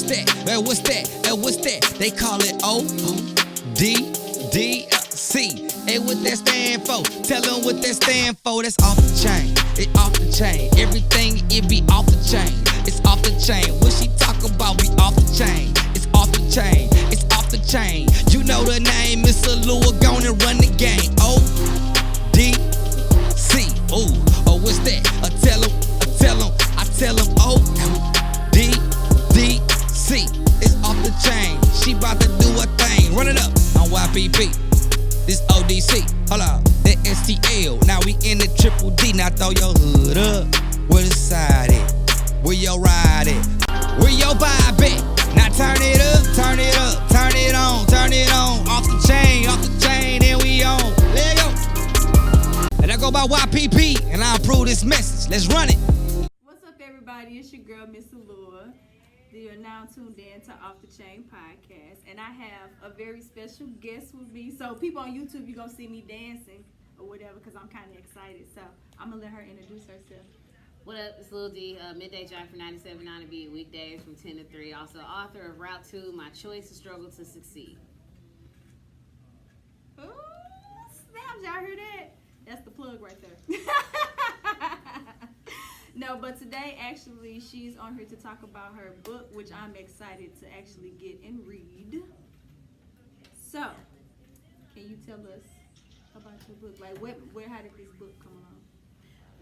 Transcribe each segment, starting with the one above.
what's that? What's that? What's that? They call it O-D-D-C. Hey, what that stand for? Tell them what that stand for. That's off the chain. It off the chain. Everything, it be off the chain. It's off the chain. What she talk about be off the chain. It's off the chain. It's off the chain. You know the name, Mizz Allure, gonna run the game. O-D-C. Ooh, oh, what's that? I tell them, O-D-D-C. It's off the chain. She bout to do a thing. Run it up on YPP. This ODC, hold on, that STL. Now we in the triple D. Now throw your hood up. Where the side at? Where your ride at? Where your vibe at? Now turn it up, turn it up, turn it on, turn it on. Off the chain, and we on. Let go. And I go by YPP, and I approve this message. Let's run it. What's up, everybody? It's your girl, Mizz Allure. You're now tuned in to Offdachainpc, and I have a very special guest with me. So people on YouTube, you're going to see me dancing or whatever because I'm kind of excited. So I'm going to let her introduce herself. What up? It's Lil Dee, Midday Drive for 97.9 to be weekdays from 10 to 3. Also author of Route 2, My Choice to Struggle to Succeed. Ooh, snaps. Y'all hear that? That's the plug right there. No, but today, actually, she's on here to talk about her book, which I'm excited to actually get and read. So, can you tell us about your book? Like, how did this book come along?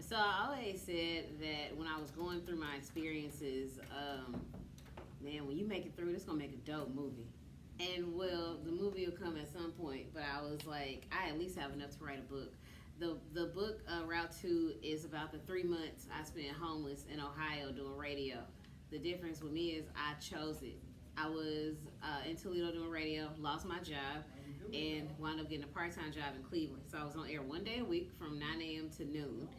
So I always said that when I was going through my experiences, man, when you make it through, it's going to make a dope movie. And, well, the movie will come at some point, but I was like, I at least have enough to write a book. The book, Route 2, is about the 3 months I spent homeless in Ohio doing radio. The difference with me is I chose it. I was in Toledo doing radio, lost my job, and wound up getting a part-time job in Cleveland. So I was on air 1 day a week from 9 a.m. to noon.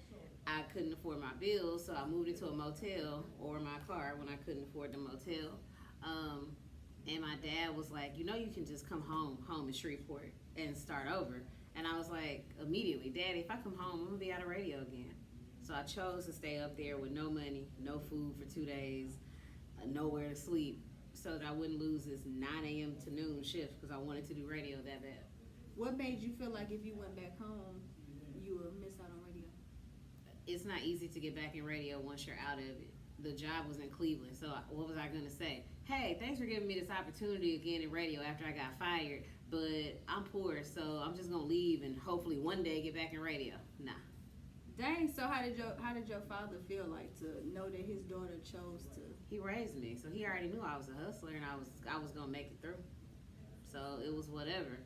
I couldn't afford my bills, so I moved into a motel or my car when I couldn't afford the motel. And my dad was like, you know, you can just come home in Shreveport and start over. And I was like, immediately, Daddy, if I come home, I'm going to be out of radio again. So I chose to stay up there with no money, no food for 2 days, nowhere to sleep, so that I wouldn't lose this 9 a.m. to noon shift because I wanted to do radio that bad. What made you feel like if you went back home, you would miss out on radio? It's not easy to get back in radio once you're out of it. The job was in Cleveland, so what was I going to say? Hey, thanks for giving me this opportunity again in radio after I got fired, but I'm poor, so I'm just going to leave and hopefully one day get back in radio. Nah. Dang, so how did your father feel like to know that his daughter chose to? He raised me, so he already knew I was a hustler and I was going to make it through. So it was whatever.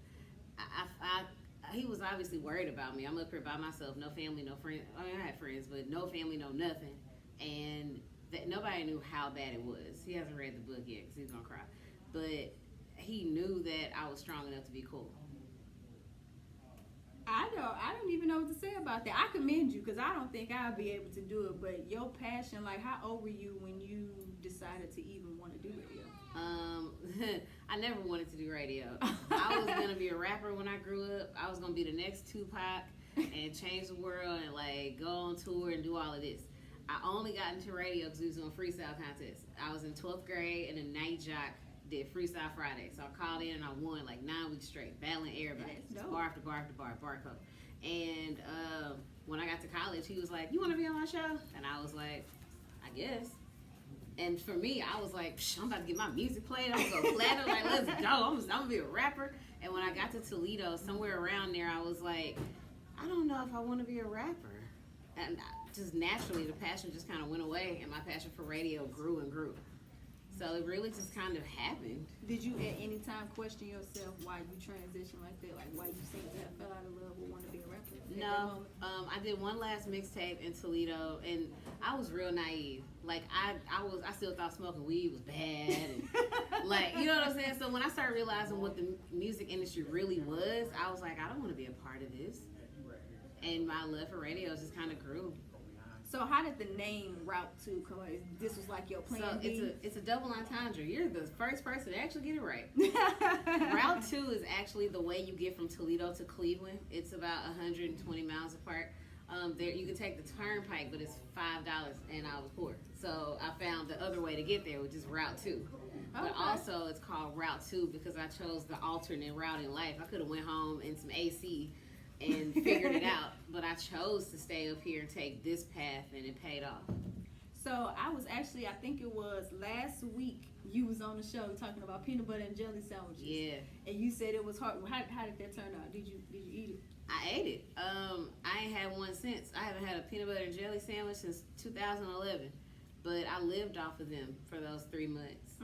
He was obviously worried about me. I'm up here by myself, no family, no friends. I mean, I had friends, but no family, no nothing. And that nobody knew how bad it was. He hasn't read the book yet because he's going to cry. But he knew that I was strong enough to be cool. I don't even know what to say about that. I commend you because I don't think I'll be able to do it. But your passion, like, how old were you when you decided to even want to do radio? I never wanted to do radio. I was going to be a rapper when I grew up. I was going to be the next Tupac and change the world and, like, go on tour and do all of this. I only got into radio because we was doing freestyle contests. I was in 12th grade and a night jock did Freestyle Friday. So I called in and I won like 9 weeks straight, battling everybody. Bar after bar after bar, barcode. And when I got to college, he was like, you want to be on my show? And I was like, I guess. And for me, I was like, I'm about to get my music played. I'm going to go platinum. Like, let's go. I'm going to be a rapper. And when I got to Toledo, somewhere around there, I was like, I don't know if I want to be a rapper. And just naturally, the passion just kind of went away, and my passion for radio grew and grew. So it really just kind of happened. Did you at any time question yourself why you transitioned like that? Like why you seemed to have fell out of love or want to be a rapper? No, I did one last mixtape in Toledo, and I was real naive. Like I still thought smoking weed was bad, and like you know what I'm saying. So when I started realizing what the music industry really was, I was like, I don't want to be a part of this. And my love for radio just kind of grew. So how did the name Route 2 come out? This was like your plan B? So it's a double entendre. You're the first person to actually get it right. Route 2 is actually the way you get from Toledo to Cleveland. It's about 120 miles apart. There you can take the turnpike, but it's $5, and I was poor. So I found the other way to get there, which is Route 2. But also it's called Route 2 because I chose the alternate route in life. I could have went home in some AC and figured it out, but I chose to stay up here and take this path, and it paid off. So I was actually, I think it was last week, you was on the show talking about peanut butter and jelly sandwiches. Yeah. And you said it was hard. How did that turn out? Did you eat it? I ate it. I ain't had one since. I haven't had a peanut butter and jelly sandwich since 2011. But I lived off of them for those 3 months.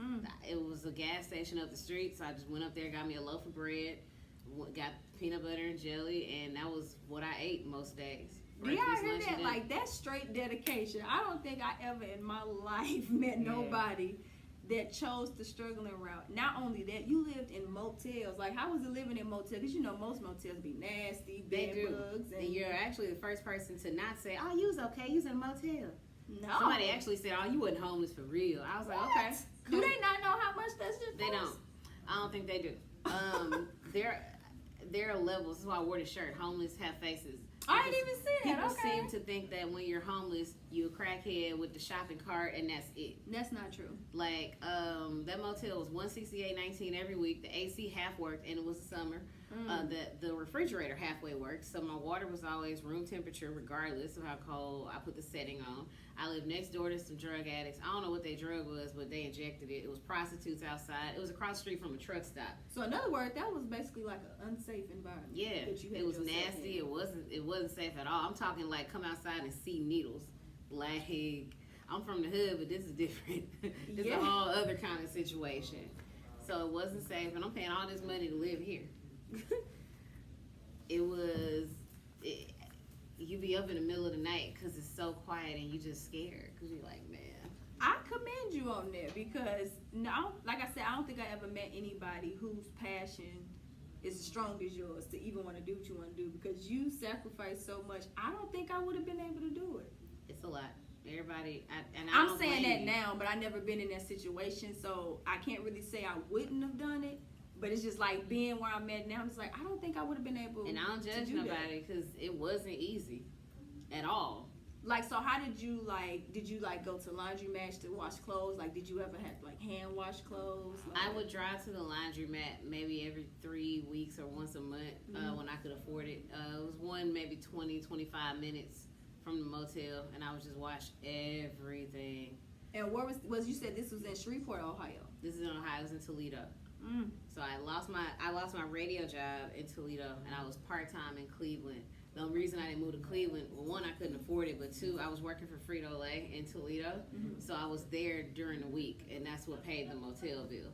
It was a gas station up the street, so I just went up there, got me a loaf of bread, got peanut butter and jelly, and that was what I ate most days. Do y'all hear that? Like, that's straight dedication. I don't think I ever in my life met nobody that chose the struggling route. Not only that, you lived in motels. Like, how was it living in motels? Because you know most motels be nasty, bed bugs. And you're actually the first person to not say, oh, you was okay, you was in a motel. No. Somebody actually said, oh, you wasn't homeless for real. I was like, okay. Cool. Do they not know how much that shit They don't. I don't think they do. There are levels. That's why I wore the shirt. Homeless have faces. I didn't even see that. People seem to think that when you're homeless, you're a crackhead with the shopping cart, and that's it. That's not true. Like, that motel was $168.19 every week. The AC half worked, and it was the summer. The refrigerator halfway worked, so my water was always room temperature, regardless of how cold I put the setting on. I lived next door to some drug addicts. I don't know what their drug was, but they injected it. It was prostitutes outside. It was across the street from a truck stop. So in other words, that was basically like an unsafe environment. Yeah, it was nasty. It wasn't safe at all. I'm talking like come outside and see needles. Like, I'm from the hood, but this is different. It's a whole other kind of situation. So it wasn't safe, and I'm paying all this money to live here. You be up in the middle of the night because it's so quiet and you just scared because you're like, man. I commend you on that because, like I said, I don't think I ever met anybody whose passion is as strong as yours to even want to do what you want to do because you sacrifice so much. I don't think I would have been able to do it. It's a lot. Everybody, I'm saying that now, but I've never been in that situation, so I can't really say I wouldn't have done it. But it's just like being where I'm at now. I'm just like, I don't think I would have been able. And I don't judge nobody because it wasn't easy at all. Like, so how did you go to laundromats to wash clothes? Like, did you ever have like hand wash clothes? Like, I would drive to the laundromat maybe every 3 weeks or once a month when I could afford it. It was one maybe 20-25 minutes from the motel, and I would just wash everything. And where was you said this was in Shreveport, Ohio? This is in Ohio. It was in Toledo. So I lost my radio job in Toledo, and I was part-time in Cleveland. The only reason I didn't move to Cleveland, well, one, I couldn't afford it, but two, I was working for Frito-Lay in Toledo, so I was there during the week, and that's what paid the motel bill.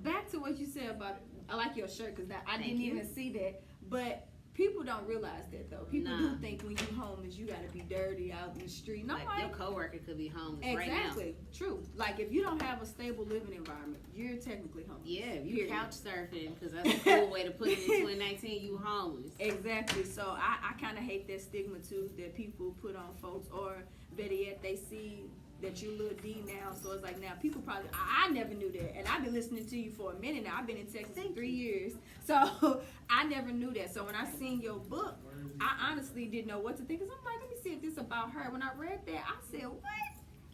Back to what you said about, I like your shirt, because I didn't even see that, but people don't realize that, though. People do think when you're homeless, you got to be dirty out in the street. No, like your coworker could be homeless right now. Exactly. True. Like, if you don't have a stable living environment, you're technically homeless. Yeah, if you couch surfing, because that's a cool way to put it in 2019, you homeless. Exactly. So I kind of hate that stigma, too, that people put on folks, or better yet, they see that you're Lil Dee now, so it's like now people probably, I never knew that, and I've been listening to you for a minute now. I've been in Texas for 3 years, so I never knew that. So when I seen your book, I honestly didn't know what to think, because I'm like, let me see if this is about her. When I read that, I said, what?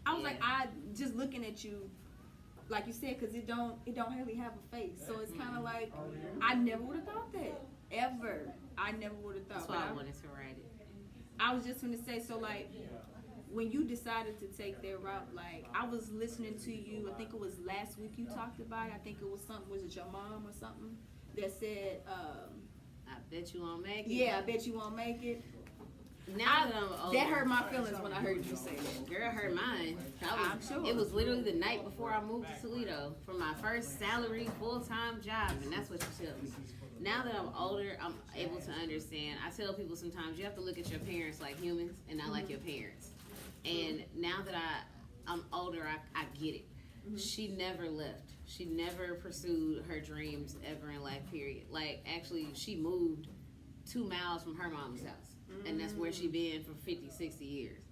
I was like, I just looking at you, like you said, because it don't really have a face, so it's kind of like, I never would have thought that, ever. I never would have thought. That's why I wanted to write it. I was just going to say, so like, when you decided to take that route, like, I was listening to you, I think it was last week you talked about it. I think it was something, was it your mom or something, that said, I bet you won't make it. Yeah, I bet you won't make it. Now that I'm older, that hurt my feelings when I heard you say that. Girl, hurt mine. I'm sure. It was literally the night before I moved to Toledo for my first salary full-time job, and that's what you tell me. Now that I'm older, I'm able to understand. I tell people sometimes you have to look at your parents like humans and not like your parents. And now that I'm older, I get it. She never left. She never pursued her dreams ever in life, period. Like, actually, she moved 2 miles from her mom's house. And that's where she been for 50, 60 years.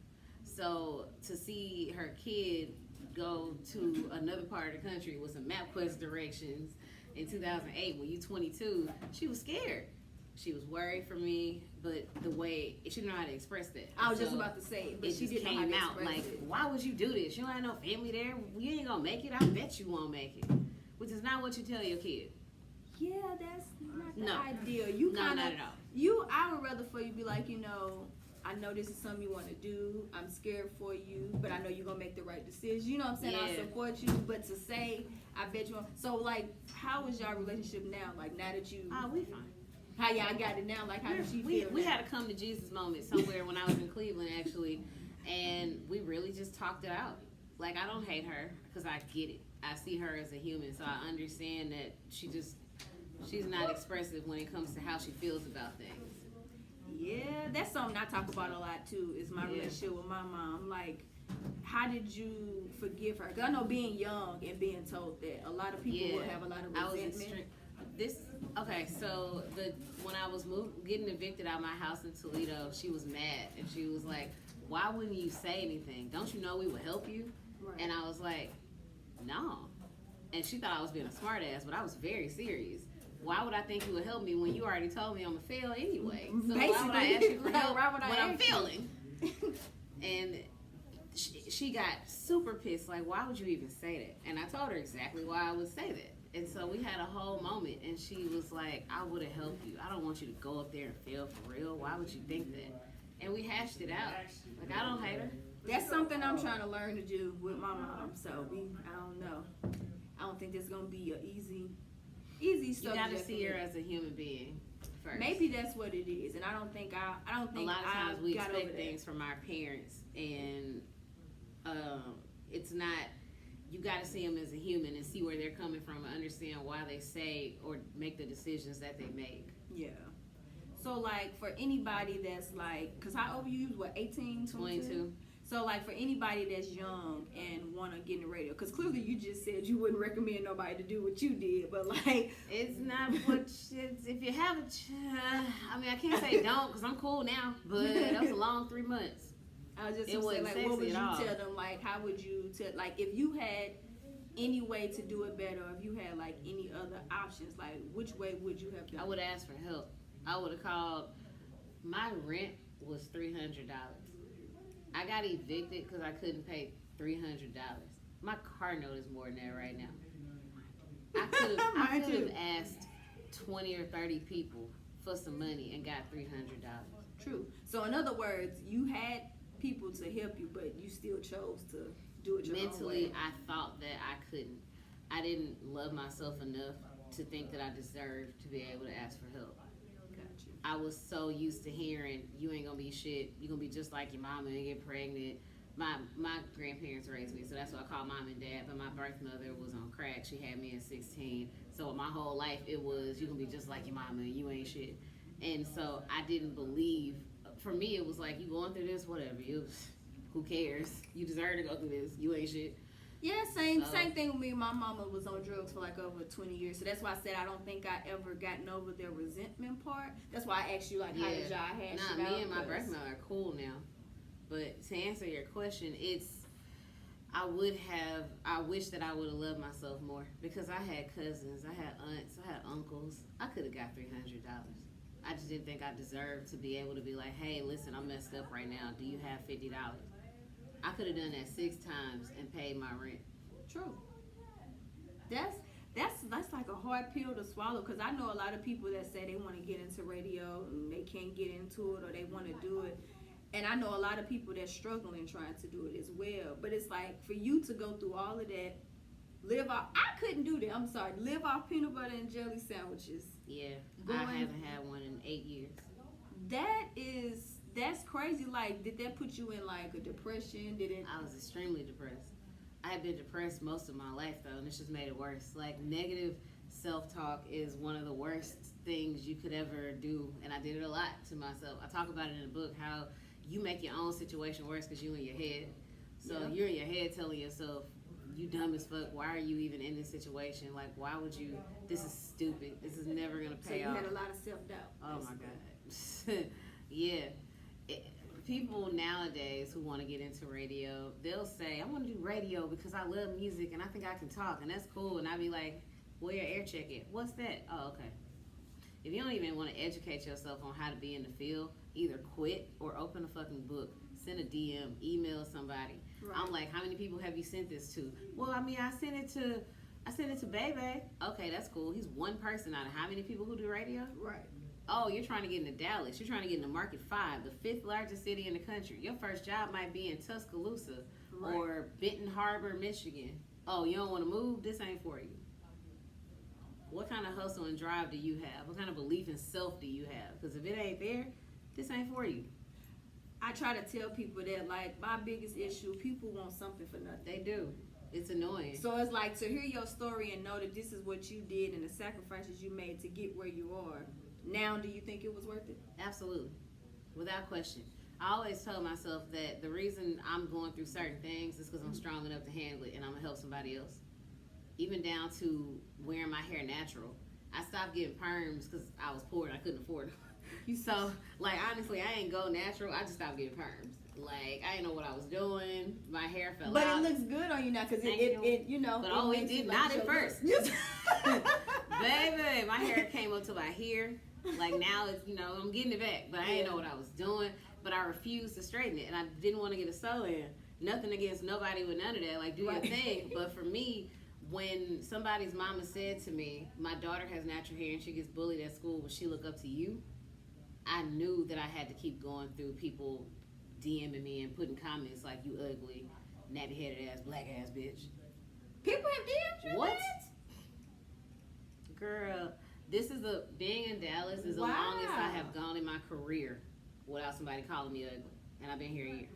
So to see her kid go to another part of the country with some MapQuest directions in 2008 when you 22, she was scared. She was worried for me, but the way she didn't know how to express that. I was just about to say, but she didn't know how to express like, it. why would you do this? You don't have no family there. You ain't gonna make it. I bet you won't make it. Which is not what you tell your kid. Yeah, that's not the ideal. You kind of, not at all. I would rather for you be like, I know this is something you want to do. I'm scared for you, but I know you're gonna make the right decision. You know what I'm saying? I support you, but to say, I bet you won't. So, like, how is y'all relationship now? Like, now that you... we fine. How y'all got it now? Like, how does she feel? We had a come to Jesus moment somewhere when I was in Cleveland, actually, and we really just talked it out. Like, I don't hate her because I get it. I see her as a human, so I understand that she's not expressive when it comes to how she feels about things. Yeah, that's something I talk about a lot too. Is my relationship with my mom. Like, how did you forgive her? Because I know being young and being told that a lot of people will have a lot of resentment. So when I was getting evicted out of my house in Toledo, she was mad and she was like, "Why wouldn't you say anything? Don't you know we would help you?" Right. And I was like, "No." And she thought I was being a smart ass, but I was very serious. Why would I think you would help me when you already told me I'm gonna fail anyway? So basically, why would I ask you for help when I'm failing? And she got super pissed. Like, why would you even say that? And I told her exactly why I would say that. And so we had a whole moment, and she was like, I would have helped you. I don't want you to go up there and fail for real. Why would you think that? And we hashed it out. Like, I don't hate her. That's something I'm trying to learn to do with my mom. So I don't know. I don't think there's gonna be an easy stuff. You gotta see her as a human being first. Maybe that's what it is, and I don't think a lot of times we expect things from our parents, and it's not. You got to see them as a human and see where they're coming from and understand why they say or make the decisions that they make. Yeah. So, like, for anybody that's like, because how old you? What, 18, 22? So, like, for anybody that's young and want to get in the radio, because clearly you just said you wouldn't recommend nobody to do what you did, but, like... It's not what... if you have I mean, I can't say don't, because I'm cool now, but that was a long 3 months. I was just saying, like, what would you tell them? Like, how would you tell, like, if you had any way to do it better, or if you had, like, any other options, like, which way would you have done? I would ask for help. I would have called. My rent was $300. I got evicted because I couldn't pay $300. My car note is more than that right now. I could have asked 20 or 30 people for some money and got $300. True. So, in other words, you had people to help you, but you still chose to do it your own way. Mentally, I thought that I couldn't. I didn't love myself enough to think that I deserved to be able to ask for help. Gotcha. I was so used to hearing, you ain't gonna be shit, you gonna be just like your mama and get pregnant. My grandparents raised me, so that's what I call mom and dad, but my birth mother was on crack. She had me at 16. So my whole life it was, you gonna be just like your mama and you ain't shit. And so I didn't believe. For me, it was like, you going through this, whatever. Who cares? You deserve to go through this. You ain't shit. Yeah, same thing with me. My mama was on drugs for like over 20 years. So that's why I said I don't think I ever gotten over their resentment part. That's why I asked you, like, how did y'all hash it out? Me and my birth mother are cool now. But to answer your question, I wish that I would have loved myself more. Because I had cousins, I had aunts, I had uncles. I could have got $300. I just didn't think I deserved to be able to be like, hey, listen, I'm messed up right now. Do you have $50? I could have done that 6 times and paid my rent. True. That's like a hard pill to swallow, because I know a lot of people that say they want to get into radio and they can't get into it, or they want to do it. And I know a lot of people that's struggling trying to do it as well. But it's like, for you to go through all of that, I couldn't do that. I'm sorry. Live off peanut butter and jelly sandwiches. Yeah. I haven't had one in 8 years. That's crazy. Like, did that put you in like a depression? I was extremely depressed. I had been depressed most of my life though, and it's just made it worse. Like, negative self-talk is one of the worst things you could ever do, and I did it a lot to myself. I talk about it in the book, how you make your own situation worse because you're in your head. So you're in your head telling yourself, you dumb as fuck, why are you even in this situation? Like, why would you, this is stupid, this is never gonna pay off. So you had a lot of self-doubt. Oh my God. Yeah. People nowadays who want to get into radio, they'll say, I want to do radio because I love music and I think I can talk, and that's cool. And I'll be like, where your air check at? What's that? Oh, okay. If you don't even want to educate yourself on how to be in the field, either quit or open a fucking book, send a DM, email somebody. Right. I'm like, how many people have you sent this to? Well, I mean, I sent it to Bebe. Okay, that's cool. He's one person out of how many people who do radio? Right. Oh, you're trying to get into Dallas. You're trying to get into Market 5, the 5th largest city in the country. Your first job might be in Tuscaloosa or Benton Harbor, Michigan. Oh, you don't want to move? This ain't for you. What kind of hustle and drive do you have? What kind of belief in self do you have? Because if it ain't there, this ain't for you. I try to tell people that, like, my biggest issue, people want something for nothing. They do. It's annoying. So it's like, to hear your story and know that this is what you did and the sacrifices you made to get where you are. Now, do you think it was worth it? Absolutely. Without question. I always tell myself that the reason I'm going through certain things is because I'm strong enough to handle it and I'm going to help somebody else. Even down to wearing my hair natural. I stopped getting perms because I was poor and I couldn't afford them. So, like, honestly, I ain't go natural. I just stopped getting perms. Like, I didn't know what I was doing. My hair fell out. But it looks good on you now because it, you know. But it did not at first. Baby, my hair came up to my here. Like, now it's, you know, I'm getting it back. But I didn't know what I was doing. But I refused to straighten it. And I didn't want to get a sew-in. Nothing against nobody with none of that. Like, do your thing. But for me, when somebody's mama said to me, my daughter has natural hair and she gets bullied at school, will she look up to you? I knew that I had to keep going through people DMing me and putting comments like, you ugly, nappy-headed ass, black ass bitch. People have DM'd you? What? Girl, being in Dallas is the longest I have gone in my career without somebody calling me ugly. And I've been here a year.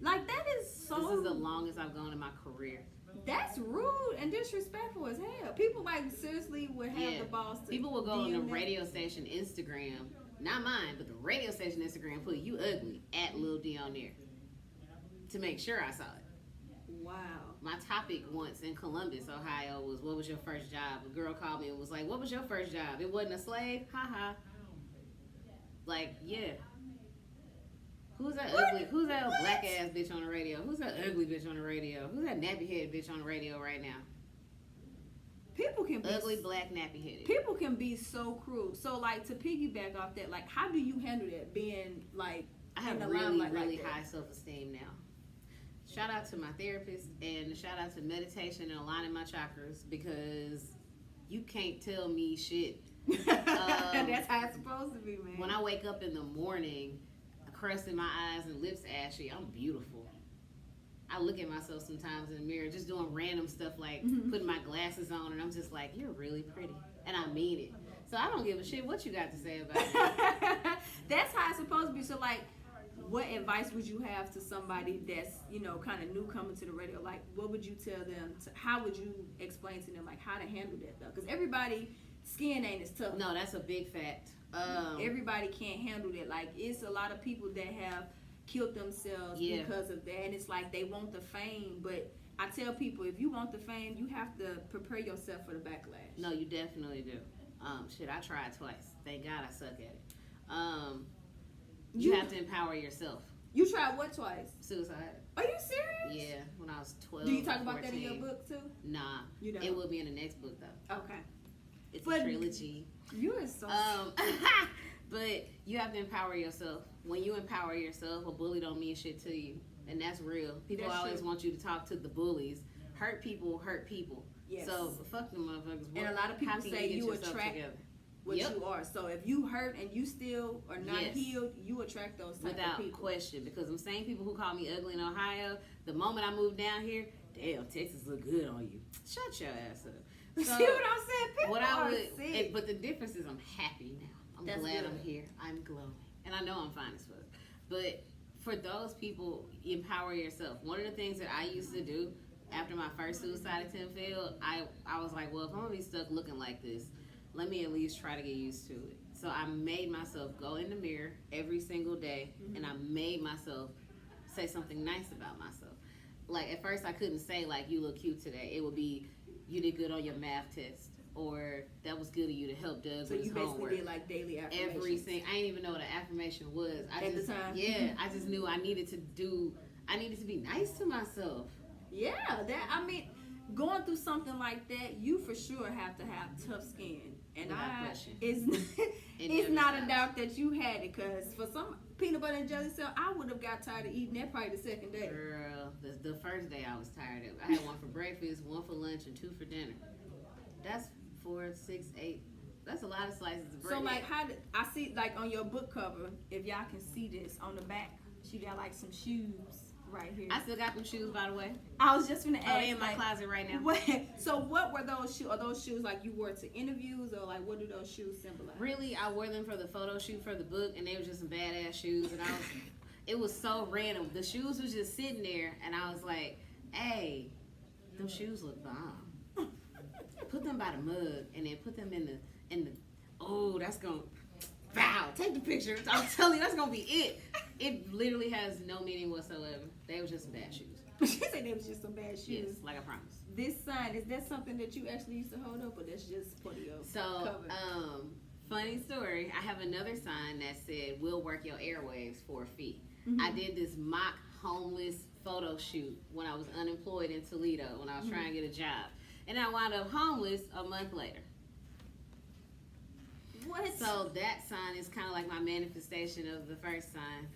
Like, that is so... This is the longest I've gone in my career. That's rude and disrespectful as hell. People, like, seriously would have the balls to... People will go on the radio station Instagram, not mine, but the radio station Instagram, put you ugly at Lil Dee on there to make sure I saw it. Wow. My topic once in Columbus, Ohio was, what was your first job? A girl called me and was like, what was your first job? It wasn't a slave? Ha. Like, yeah. Who's that ugly? Who's that black ass bitch on the radio? Who's that ugly bitch on the radio? Who's that nappy headed bitch on the radio right now? People can be ugly, black, nappy headed. People can be so cruel. So, like, to piggyback off that, like, how do you handle that? Being like, I have really high self esteem now. Shout out to my therapist and shout out to meditation and aligning my chakras because you can't tell me shit. That's how it's supposed to be, man. When I wake up in the morning, crust in my eyes and lips ashy, I'm beautiful. I look at myself sometimes in the mirror just doing random stuff like putting my glasses on and I'm just like, you're really pretty. And I mean it. So I don't give a shit what you got to say about it. That's how it's supposed to be. So, like, what advice would you have to somebody that's, you know, kind of new coming to the radio? Like, what would you tell them? How would you explain to them, like, how to handle that, though? Because everybody, skin ain't as tough. No, that's a big fact. Everybody can't handle that. Like, it's a lot of people that have killed themselves because of that. And it's like they want the fame. But I tell people, if you want the fame, you have to prepare yourself for the backlash. No, you definitely do. Shit, I tried twice. Thank God I suck at it. You have to empower yourself. You tried what twice? Suicide. Are you serious? Yeah, when I was 12. Do you talk about 14. that in your book too? Nah. You don't? It will be in the next book though. Okay. It's a trilogy. You are so but you have to empower yourself. When you empower yourself, a bully don't mean shit to you. And that's real. People always want you to talk to the bullies. Hurt people hurt people. Yes. So fuck them motherfuckers. And a lot of people say you attract what you are. So if you hurt and you still are not healed, you attract those type of people. Without question. Because them same people who call me ugly in Ohio, the moment I moved down here, damn, Texas look good on you. Shut your ass up. So, see what I'm saying? People are sick. But the difference is I'm happy now. I'm glad I'm here. I'm glowing. And I know I'm fine as fuck. But for those people, empower yourself. One of the things that I used to do after my first suicide attempt failed, I was like, well, if I'm going to be stuck looking like this, let me at least try to get used to it. So I made myself go in the mirror every single day, and I made myself say something nice about myself. Like, at first I couldn't say, like, you look cute today. It would be, you did good on your math test, or that was good of you to help Doug with his homework. So you basically did, like, daily affirmations? Everything. I didn't even know what an affirmation was. At the time? Yeah, I just knew I needed to be nice to myself. Yeah, I mean, going through something like that, you for sure have to have tough skin. And Without question. it's not a doubt that you had it, because for some peanut butter and jelly sandwich, I would have got tired of eating that probably the second day. Girl, the first day I was tired of it. I had one for breakfast, one for lunch, and 2 for dinner. That's 4, 6, 8. That's a lot of slices of bread. So like, how did I see, like on your book cover, if y'all can see this on the back, she got like some shoes right here. I still got them shoes, by the way. I was just gonna ask. They in my closet right now. So what were those shoes? Are those shoes like you wore to interviews, or like what do those shoes symbolize? Really, I wore them for the photo shoot for the book, and they were just some badass shoes. And it was so random. The shoes was just sitting there, and I was like, "Hey, them shoes look bomb. Put them by the mug, and then put them in the. Oh, that's gonna. Wow, take the picture. I'm telling you, that's gonna be it. It literally has no meaning whatsoever. They were just some bad shoes. She said they was just some bad shoes. Yes, like I promised. This sign, is that something that you actually used to hold up, or that's just for your cover? Funny story. I have another sign that said, "We'll work your airwaves for a fee." Mm-hmm. I did this mock homeless photo shoot when I was unemployed in Toledo, when I was trying to get a job, and I wound up homeless a month later. What? So that sign is kind of like my manifestation of the first sign.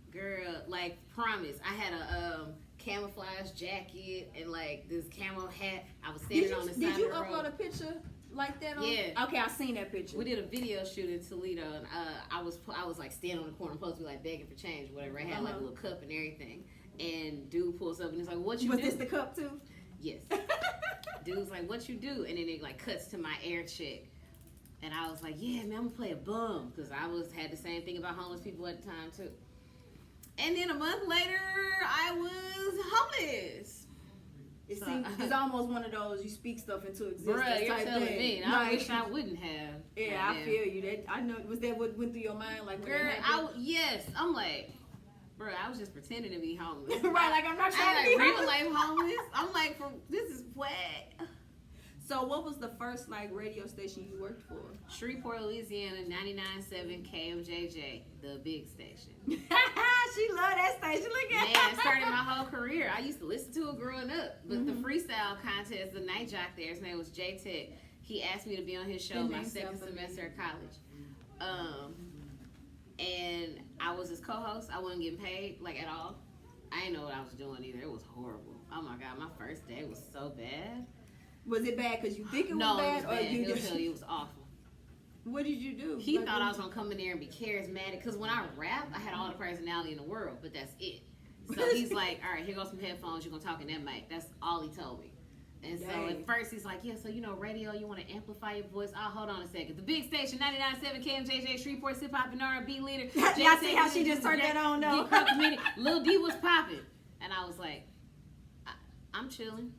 Girl, like, promise. I had a camouflage jacket and like this camo hat. I was standing on the side of the road. Did you upload a picture like that on? Yeah. Okay, I seen that picture. We did a video shoot in Toledo, and I was like standing on the corner, supposed to be like begging for change, whatever. I had like a little cup and everything. And dude pulls up and he's like, "What you do?" Was this the cup too? Yes. Dude's like, "What you do?" And then it like cuts to my air check. And I was like, "Yeah, man, I'm gonna play a bum." Because I had the same thing about homeless people at the time too. And then a month later, I was homeless. It's almost one of those you speak stuff into existence. Bruh, you're type telling thing. me. And I wish I wouldn't have. Yeah, I feel you. That I know. Was that what went through your mind? Like, girl, yes. I'm like, bro, I was just pretending to be homeless. Right, like I'm not trying to be real life homeless. I'm like, this is wet. So what was the first like radio station you worked for? Shreveport, Louisiana, 99.7 KMJJ, the big station. She loved that station. Look at Man, started my whole career. I used to listen to it growing up. But the freestyle contest, the night jock there, his name was J Tech. He asked me to be on his show my second semester of college. And I was his co-host. I wasn't getting paid like at all. I didn't know what I was doing either. It was horrible. Oh my God, my first day was so bad. Was it bad because you think it was bad? No, it was bad. Or He'll tell you it was awful. What did you do? He thought I was gonna come in there and be charismatic, because when I rap, I had all the personality in the world, but that's it. So he's like, "All right, here goes some headphones. You're gonna talk in that mic." That's all he told me. And so at first he's like, "Yeah, so you know, radio, you want to amplify your voice." Oh, hold on a second. The big station, 99.7 KMJJ, Shreveport hip hop and R&B leader. Y'all see how she just turned that on though? Lil Dee was popping, and I was like, "I'm chilling."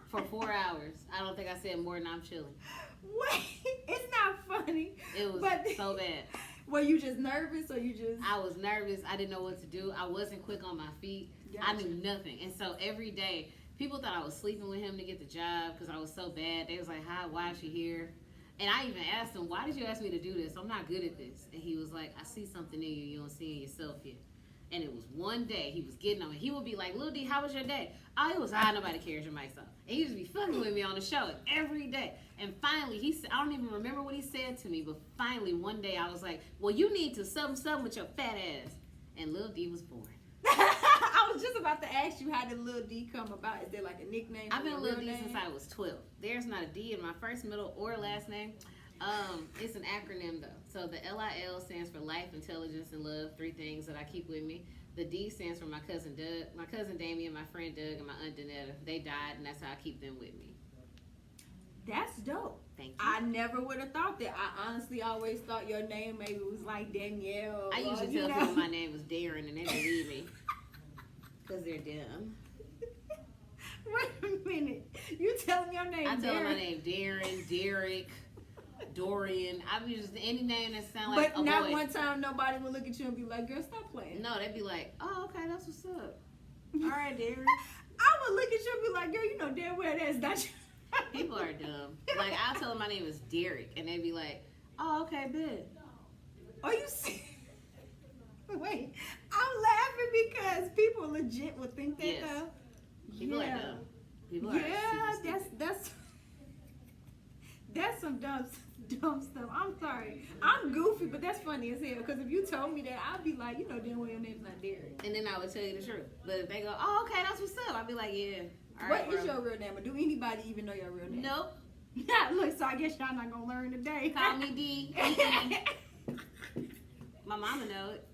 For 4 hours. I don't think I said more than "I'm chilling." Wait, it's not funny. It was so bad. Were you just nervous, or you just? I was nervous. I didn't know what to do. I wasn't quick on my feet. Gotcha. I knew nothing. And so every day, people thought I was sleeping with him to get the job because I was so bad. They was like, "Hi, why is she here?" And I even asked him, "Why did you ask me to do this? I'm not good at this." And he was like, "I see something in you don't see in yourself yet." And it was one day he was getting on me. He would be like, "Lil Dee, how was your day?" Oh, it was nobody cares, your mic's off. And he just be fucking with me on the show every day. And finally, he said, I don't even remember what he said to me, but finally one day I was like, "Well, you need to something with your fat ass." And Lil Dee was born. I was just about to ask you, how did Lil Dee come about? Is there like a nickname? I've been Lil Dee since I was 12. There's not a D in my first, middle, or last name. It's an acronym though. So the LIL stands for life, intelligence, and love. 3 things that I keep with me. The D stands for my cousin Doug, my cousin Damien, my friend Doug, and my aunt Danetta. They died, and that's how I keep them with me. That's dope. Thank you. I never would have thought that. I honestly always thought your name maybe was like Danielle. I usually tell people my name was Darren, and they believe me because they're dumb. Wait a minute. You telling your name? I tell them my name Darren, Derek, Dorian. I mean, just any name that sounds like a boy. But not one time nobody would look at you and be like, "Girl, stop playing." No, they'd be like, "Oh, okay, that's what's up. All right, Darren." I would look at you and be like, "Girl, you know damn well that's not you." People are dumb. Like, I'll tell them my name is Derek, and they'd be like, "Oh, okay, good." Are you serious? Wait, I'm laughing because people legit would think that though. People are dumb. People are super stupid. That's some dumb stuff. I'm sorry. I'm goofy, but that's funny as hell. Because if you told me that, I'd be like, damn well your name's not Derek. And then I would tell you the truth. But if they go, oh, okay, that's what's up, I'd be like, yeah. All right, What is your real name? Or do anybody even know your real name? Nope. Look, so I guess y'all not gonna learn today. Call me D. My mama know it.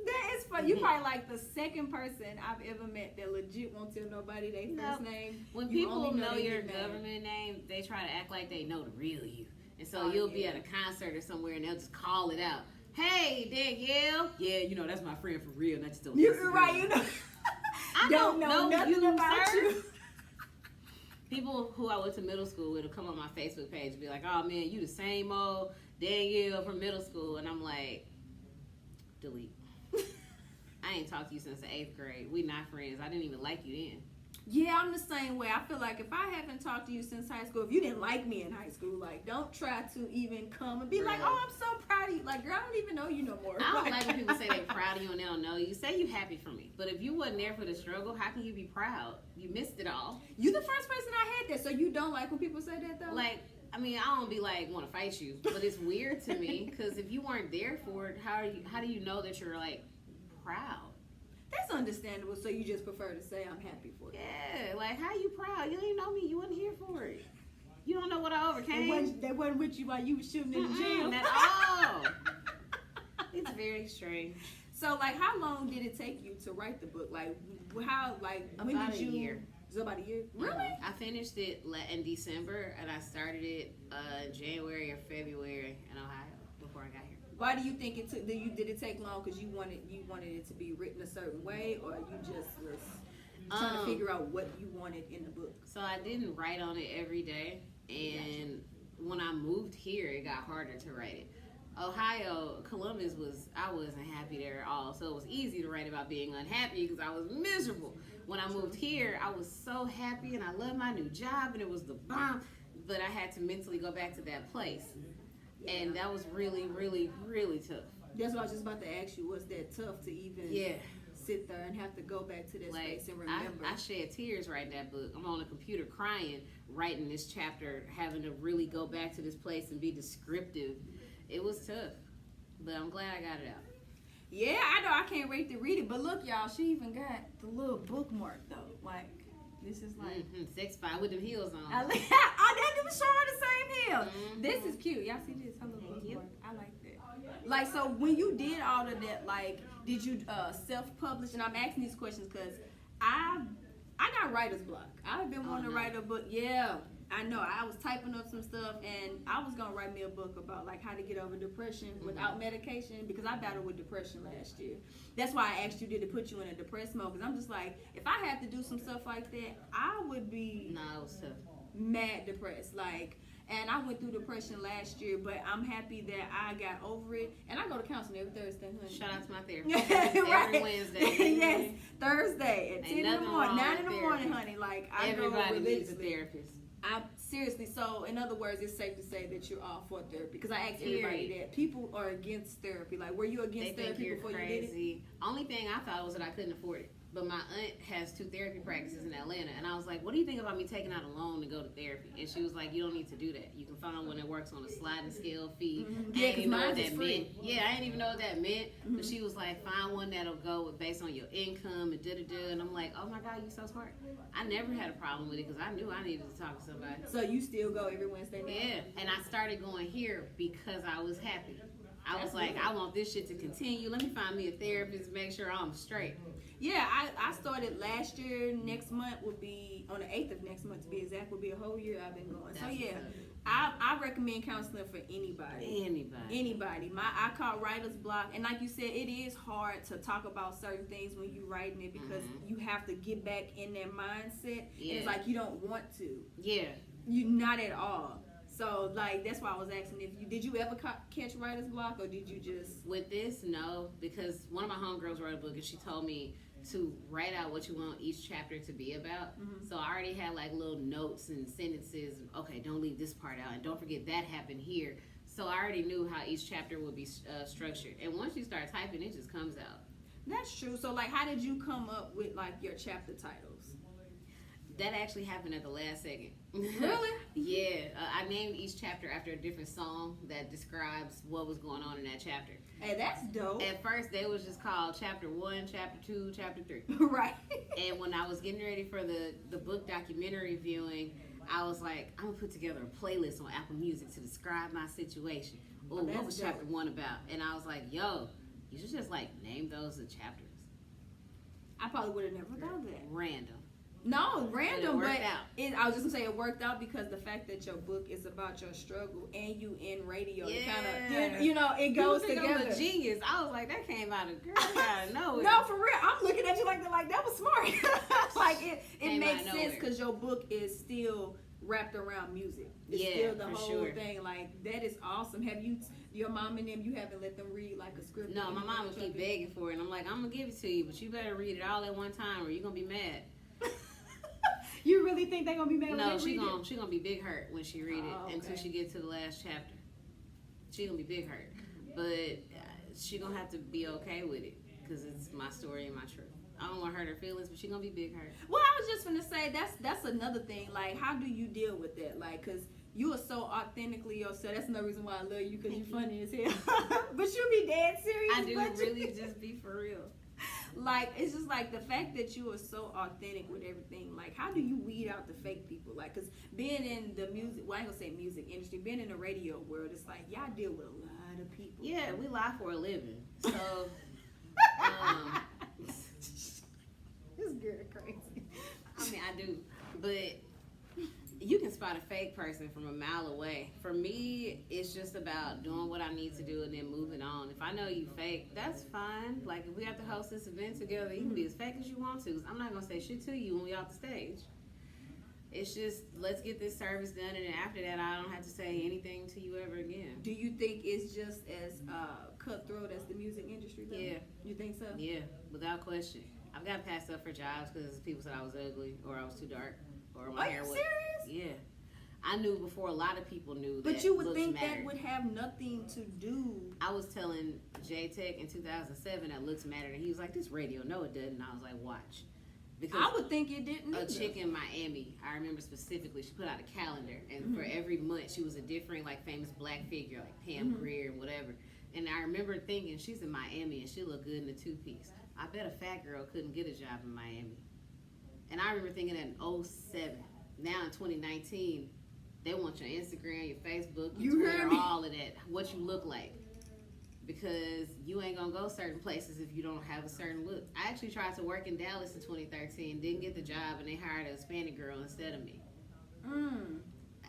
That is funny. You probably like the second person I've ever met that legit won't tell nobody their first name. When You people only know their your nickname. government name, they try to act like they know the real you. And so Oh, you'll be yeah. at a concert or somewhere and they'll just call it out. Hey, Danielle. Yeah, that's my friend for real. Not just a You're right, I don't know nothing you, about sir. you. People who I went to middle school with will come on my Facebook page and be like, oh man, you the same old Danielle from middle school. And I'm like, delete. I ain't talked to you since the 8th grade. We not friends. I didn't even like you then. Yeah, I'm the same way. I feel like if I haven't talked to you since high school, if you didn't like me in high school, like, don't try to even come and be like, oh, I'm so proud of you. Like, girl, I don't even know you no more. I don't like when people say they're proud of you and they don't know you. Say you happy for me. But if you wasn't there for the struggle, how can you be proud? You missed it all. You the first person I had that, so you don't like when people say that, though? Like, I mean, I don't be like, want to fight you. But it's weird to me because if you weren't there for it, how do you know that you're, like, proud? That's understandable, so you just prefer to say I'm happy for you. Yeah, like, how you proud? You didn't know me. You wasn't here for it. You don't know what I overcame. They wasn't with you while you was shooting in the gym. At all. It's very strange. So, like, how long did it take you to write the book? Like, how, like, when About did a you... year. It was about a year? Really? I finished it in December, and I started it January or February in Ohio before I got here. Why do you think it took? Did it take long? Because you wanted it to be written a certain way, or you just was trying to figure out what you wanted in the book? So I didn't write on it every day, and when I moved here, it got harder to write it. Ohio, Columbus I wasn't happy there at all, so it was easy to write about being unhappy because I was miserable. When I moved here, I was so happy and I loved my new job and it was the bomb, but I had to mentally go back to that place. And that was really, really, really tough. That's what I was just about to ask you. Was that tough to even sit there and have to go back to that space and remember? I shed tears writing that book. I'm on the computer crying, writing this chapter, having to really go back to this place and be descriptive. It was tough, but I'm glad I got it out. Yeah, I know. I can't wait to read it. But look, y'all, she even got the little bookmark, though. Like, this is like... 6'5" with them heels on. I didn't even show her the same heel. Mm-hmm. This is cute. Y'all see this? Her little bookmark. I like that. Like, so when you did all of that, like, did you self-publish? And I'm asking these questions because I got writer's block. I've been wanting to write a book. Yeah, I know. I was typing up some stuff, and I was going to write me a book about, like, how to get over depression without medication, because I battled with depression last year. That's why I asked you, did it put you in a depressed mode? Because I'm just like, if I had to do some stuff like that, I would be No, it was tough. mad depressed. Like, and I went through depression last year, but I'm happy that I got over it. And I go to counseling every Thursday, honey. Shout out to my therapist. Every Wednesday. Yes, Thursday at 10 in the morning, 9 in the morning, therapy. honey. Like, I Everybody go needs a religiously. therapist. Seriously, so in other words, it's safe to say that you're all for therapy. Because I asked everybody that. People are against therapy. Like, were you against They think therapy you're before crazy. you did it? Only thing I thought was that I couldn't afford it. But my aunt has 2 therapy practices in Atlanta, and I was like, what do you think about me taking out a loan to go to therapy? And she was like, you don't need to do that. You can find one that works on a sliding scale fee. Yeah, I didn't even know what mine's that is free. meant. Yeah, I didn't even know what that meant. But she was like, find one that'll go based on your income and da-da-da. And I'm like, oh my God, you're so smart. I never had a problem with it because I knew I needed to talk to somebody. So you still go every Wednesday night? Yeah, and I started going here because I was happy. I was That's like, good. I want this shit to continue. Let me find me a therapist, make sure I'm straight. Yeah, I started last year. Next month will be, on the 8th of next month to be exact, will be a whole year I've been going. So That's yeah, what's I recommend counseling for anybody. Anybody. I call writer's block. And like you said, it is hard to talk about certain things when you're writing it because you have to get back in that mindset. Yeah. And it's like you don't want to. Yeah. You not at all. So, like, that's why I was asking did you ever catch writer's block or did you just... With this, no, because one of my homegirls wrote a book and she told me to write out what you want each chapter to be about. So I already had like little notes and sentences. Okay, don't leave this part out and don't forget that happened here. So I already knew how each chapter would be structured. And once you start typing, it just comes out. That's true. So, like, how did you come up with, like, your chapter titles? That actually happened at the last second. Really? Yeah. I named each chapter after a different song that describes what was going on in that chapter. Hey, that's dope. At first, they was just called Chapter 1, Chapter 2, Chapter 3. Right. And when I was getting ready for the book documentary viewing, I was like, I'm going to put together a playlist on Apple Music to describe my situation. Oh, what was Chapter 1 about? And I was like, yo, you should just, like, name those the chapters. I probably would have never thought that. Random. No, random, but out. I was just gonna say it worked out because the fact that your book is about your struggle and you in radio, it kind of, you know, it goes together. I'm a genius. I was like, that came out of girl out of nowhere. No, for real. I'm looking at you like that was smart. Like it makes sense because your book is still wrapped around music. It's still the whole thing. Like that is awesome. Have you? Your mom and them, you haven't let them read like a script? No, my mom would keep begging for it, and I'm like, I'm gonna give it to you, but you better read it all at one time, or you're gonna be mad. You really think they're gonna be mad? No, she gonna be big hurt when she read it until she gets to the last chapter. She gonna be big hurt, but she gonna have to be okay with it because it's my story and my truth. I don't want to hurt her feelings, but she gonna be big hurt. Well, I was just gonna say that's another thing. Like, how do you deal with that? Like, cause you are so authentically yourself. That's another reason why I love you, because you're funny as hell. But you be dead serious. I do really just be for real. Like, it's just like the fact that you are so authentic with everything. Like, how do you weed out the fake people? Like, because being in the music, well, I ain't gonna say music industry, being in the radio world, it's like, y'all deal with a lot of people. Yeah, we lie for a living. So, this girl crazy. I mean, I do. But you can spot a fake person from a mile away. For me, it's just about doing what I need to do and then moving on. If I know you fake, that's fine. Like, if we have to host this event together, you can be as fake as you want to. 'Cause I'm not going to say shit to you when we off the stage. It's just, let's get this service done, and then after that, I don't have to say anything to you ever again. Do you think it's just as cutthroat as the music industry, though? Yeah. You think so? Yeah, without question. I've got passed up for jobs because people said I was ugly or I was too dark. Or my hair was. Are you serious? Yeah. I knew before a lot of people knew that. But you would looks think mattered. that would have nothing to do. I was telling J-Tech in 2007 that looks mattered, and he was like, this radio, no it doesn't. And I was like, watch. Because I would think it didn't a either. chick in Miami, I remember specifically, she put out a calendar, and for every month she was a different, like, famous black figure, like Pam Grier and whatever. And I remember thinking, she's in Miami and she looked good in a two-piece. I bet a fat girl couldn't get a job in Miami. And I remember thinking that in 2007. Now in 2019, they want your Instagram, your Facebook, your Twitter, all of that, what you look like. Because you ain't gonna go certain places if you don't have a certain look. I actually tried to work in Dallas in 2013, didn't get the job, and they hired a Hispanic girl instead of me.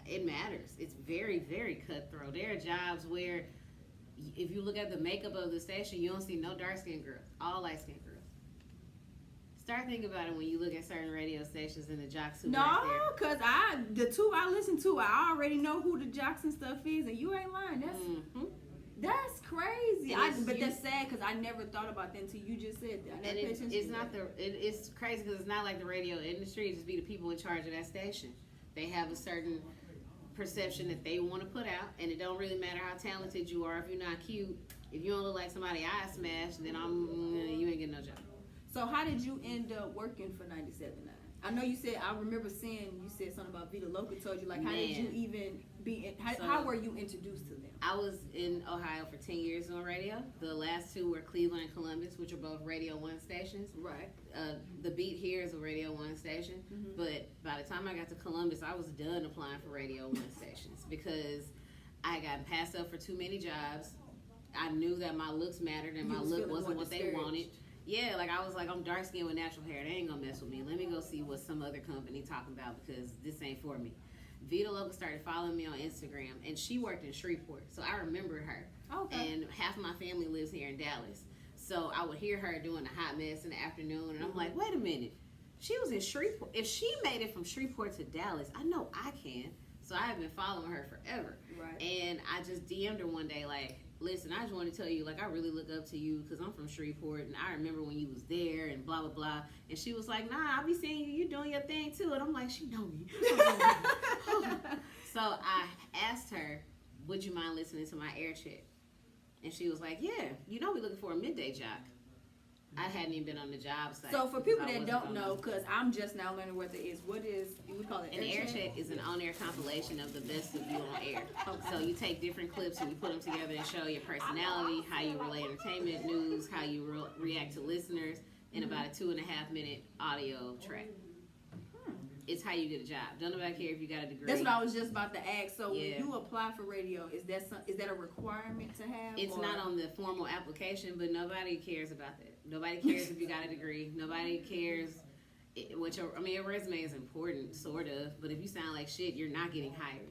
It matters. It's very, very cutthroat. There are jobs where if you look at the makeup of the station, you don't see no dark-skinned girls, all light-skinned girls. Start thinking about it when you look at certain radio stations and the jocks who work there. No, because the two I listen to, I already know who the jocks and stuff is, and you ain't lying. That's crazy. But that's sad because I never thought about that until you just said that. And it's crazy because it's not like the radio industry. It just be the people in charge of that station. They have a certain perception that they want to put out, and it don't really matter how talented you are. If you're not cute, if you don't look like somebody I smashed, then you ain't getting no job. So how did you end up working for 97.9? I know you said, I remember seeing you said something about Vita Loca told you, like, how did you even how were you introduced to them? I was in Ohio for 10 years on radio. The last two were Cleveland and Columbus, which are both Radio 1 stations. Right. The Beat here is a Radio 1 station, but by the time I got to Columbus, I was done applying for Radio 1 stations because I had gotten passed up for too many jobs. I knew that my looks mattered and my look wasn't what they wanted. Yeah, like I was like, I'm dark skinned with natural hair. They ain't gonna mess with me. Let me go see what some other company talking about because this ain't for me. Vita Loca started following me on Instagram, and she worked in Shreveport, so I remembered her. Okay. And half of my family lives here in Dallas, so I would hear her doing a hot mess in the afternoon, and I'm like, wait a minute, she was in Shreveport. If she made it from Shreveport to Dallas, I know I can. So I have been following her forever. Right. And I just DM'd her one day, like, listen, I just want to tell you, like, I really look up to you because I'm from Shreveport, and I remember when you was there and blah, blah, blah. And she was like, nah, I'll be seeing you. You doing your thing, too. And I'm like, she know me. So I asked her, would you mind listening to my air check? And she was like, yeah, you know we looking for a midday jock. I hadn't even been on the job site. So for people that don't know, because I'm just now learning what that is, what is, we call it an air check? Is an on-air compilation of the best of you on air. Okay. So you take different clips and you put them together and show your personality, how you relay entertainment news, how you react to listeners, in about a 2.5 minute audio track. It's how you get a job. Don't nobody care if you got a degree. That's what I was just about to ask. So Yeah. when you apply for radio, is that a requirement to have? It's not on the formal application, but nobody cares about that. Nobody cares if you got a degree. Nobody cares. Your resume is important, sort of, but if you sound like shit, you're not getting hired.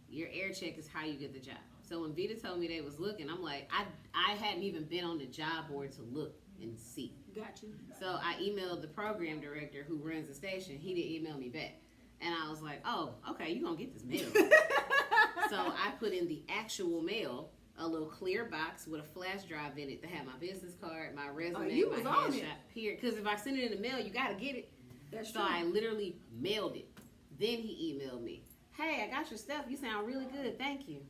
Your air check is how you get the job. So when Vita told me they was looking, I'm like, I hadn't even been on the job board to look and see. Got you. So I emailed the program director who runs the station. He didn't email me back. And I was like, oh, okay, you're going to get this mail. So I put in the actual mail, a little clear box with a flash drive in it to have my business card, my resume, my headshot, period. Because if I send it in the mail, you got to get it. That's so true. I literally mailed it. Then he emailed me. Hey, I got your stuff. You sound really good. Thank you.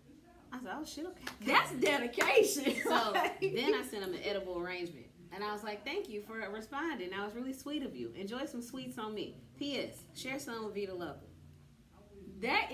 I said, oh, shit, okay. That's dedication. So then I sent him an edible arrangement. And I was like, thank you for responding. That was really sweet of you. Enjoy some sweets on me. P.S. Share some with Vita Local. That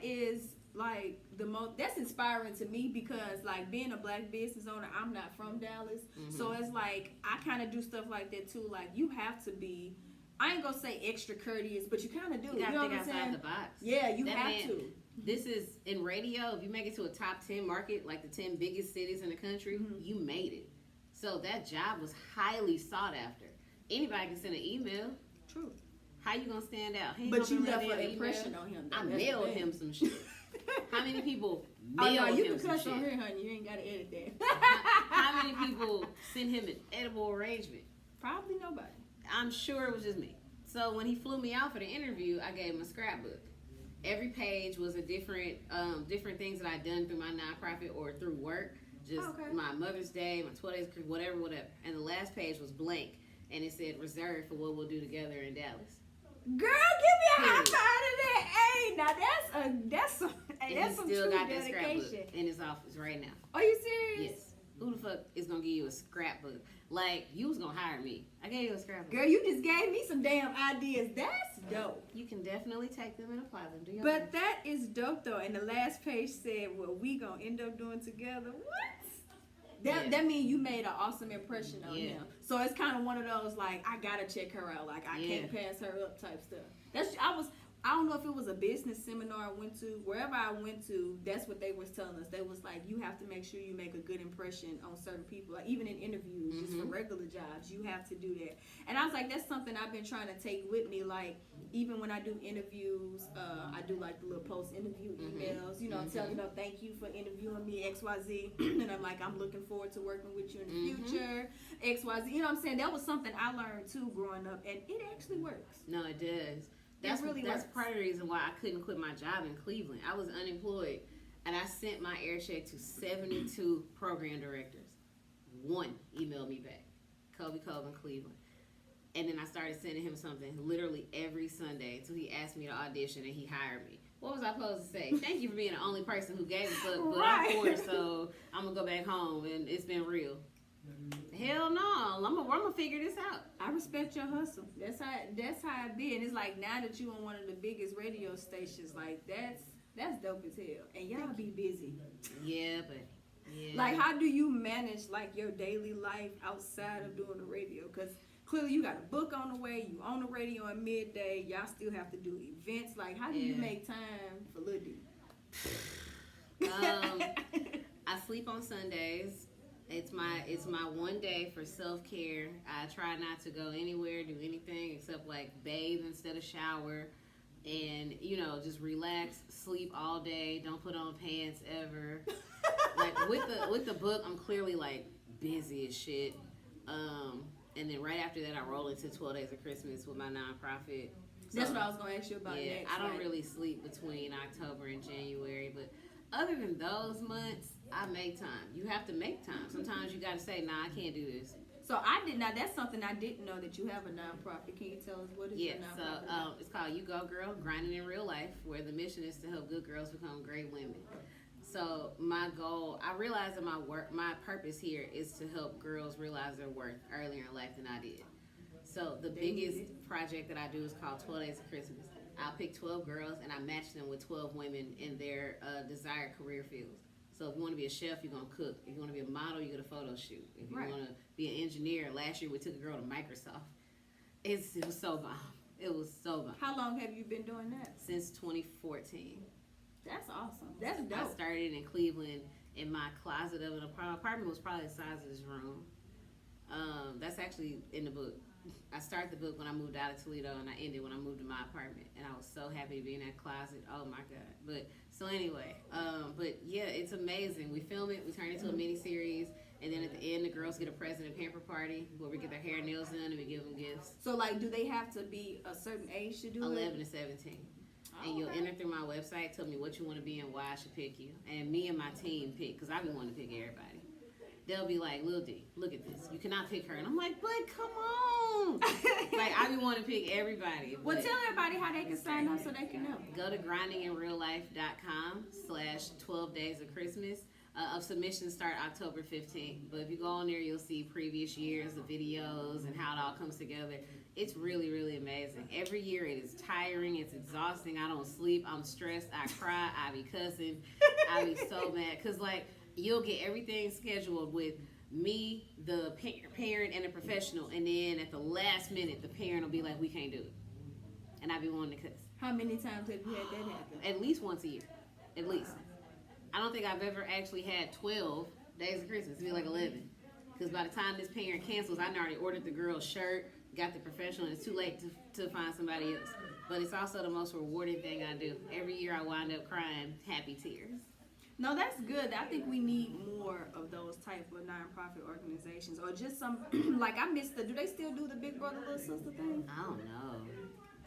is like the most, that's inspiring to me because like being a black business owner, I'm not from Dallas. Mm-hmm. So it's like, I kind of do stuff like that too. Like you have to be, I ain't gonna say extra courteous, but you kind of do. You gotta know think what I'm outside saying? the box. Yeah, you have to. This is, in radio, if you make it to a top 10 market, like the 10 biggest cities in the country, you made it. So that job was highly sought after. Anybody can send an email. True. How you gonna stand out? But you left an impression on him. I mailed him some shit. How many people mailed him some shit? You can cuss on here, honey. You ain't gotta edit that. How many people sent him an edible arrangement? Probably nobody. I'm sure it was just me. So when he flew me out for the interview, I gave him a scrapbook. Every page was a different things that I'd done through my nonprofit or through work. Just my Mother's Day, my 12 days, whatever. And the last page was blank, and it said reserved for what we'll do together in Dallas. Girl, give me a high five to that. Hey, now that's some still true got that dedication. scrapbook in his office right now. Are you serious? Yes. Who the fuck is gonna give you a scrapbook? Like, you was gonna hire me. I gave you a scrapbook. Girl, you just gave me some damn ideas. That's dope. You can definitely take them and apply them. But that is dope though. And the last page said what we gonna end up doing together. What? That means you made an awesome impression on him. So it's kind of one of those like I gotta check her out. Like I can't pass her up type stuff. I don't know if it was a business seminar I went to. Wherever I went to, that's what they was telling us. They was like, you have to make sure you make a good impression on certain people. Like even in interviews, just for regular jobs, you have to do that. And I was like, that's something I've been trying to take with me. Like even when I do interviews, I do like the little post-interview emails, telling them thank you for interviewing me, XYZ. And I'm like, I'm looking forward to working with you in the future, XYZ. You know what I'm saying? That was something I learned too growing up, and it actually works. No, it does. That's part of the reason why I couldn't quit my job in Cleveland. I was unemployed, and I sent my air check to 72 program directors. One emailed me back, Kobe Colvin, Cleveland. And then I started sending him something literally every Sunday until he asked me to audition and he hired me. What was I supposed to say? Thank you for being the only person who gave a fuck, but I'm poor, so I'm going to go back home, and it's been real. Hell no, I'm gonna figure this out. I respect your hustle. That's how it be. And it's like now that you on one of the biggest radio stations, like that's dope as hell. And y'all be busy. Yeah, but like how do you manage like your daily life outside of doing the radio? Because clearly you got a book on the way, you on the radio at midday, y'all still have to do events. Like how do you make time for Lil Dee? I sleep on Sundays. It's my one day for self-care. I try not to go anywhere, do anything except like bathe instead of shower, and just relax, sleep all day. Don't put on pants ever. Like with the book, I'm clearly like busy as shit. And then right after that, I roll into 12 Days of Christmas with my nonprofit. That's what I was gonna ask you about next. I don't really sleep between October and January, but other than those months, I make time. You have to make time. Sometimes you got to say, nah, I can't do this. So that's something I didn't know, that you have a nonprofit. Can you tell us what is your nonprofit? So it's called You Go Girl, Grinding in Real Life, where the mission is to help good girls become great women. So my goal, I realized that my purpose here is to help girls realize their worth earlier in life than I did. So the biggest project that I do is called 12 Days of Christmas. I'll pick 12 girls and I match them with 12 women in their desired career fields. So if you want to be a chef, you're going to cook. If you want to be a model, you get a photo shoot. If you want to be an engineer, last year we took a girl to Microsoft. It was so bomb. It was so bomb. How long have you been doing that? Since 2014. That's awesome. That's dope. I started in Cleveland in my closet of an apartment was probably the size of this room. That's actually in the book. I started the book when I moved out of Toledo, and I ended when I moved to my apartment. And I was so happy to be in that closet. Oh my God! But so anyway, but yeah, it's amazing. We film it, we turn it into a mini series, and then at the end, the girls get a present and pamper party where we get their hair and nails done, and we give them gifts. So like, do they have to be a certain age to do 11 it? to 17. And you'll enter through my website, tell me what you want to be and why I should pick you. And me and my team pick, because I be wanting to pick everybody. They'll be like, Lil Dee, look at this. You cannot pick her. And I'm like, but come on. Like, I be wanting to pick everybody. Well, tell everybody how they can sign up so they can know. Go to grindinginreallife.com/12 days of Christmas. Of submissions start October 15th. But if you go on there, you'll see previous years of videos and how it all comes together. It's really, really amazing. Every year it is tiring. It's exhausting. I don't sleep. I'm stressed. I cry. I be cussing. I be so mad. Because, like, you'll get everything scheduled with me, the parent, and the professional. And then at the last minute, the parent will be like, we can't do it. And I be wanting to cuss. How many times have you had that happen? At least once a year. At least. I don't think I've ever actually had 12 days of Christmas. It'd be like 11. Because by the time this parent cancels, I already ordered the girl's shirt, got the professional, and it's too late to find somebody else. But it's also the most rewarding thing I do. Every year I wind up crying happy tears. No, that's good. I think we need more of those type of nonprofit organizations, or just some, like I missed do they still do the Big Brother Little Sister thing? I don't know.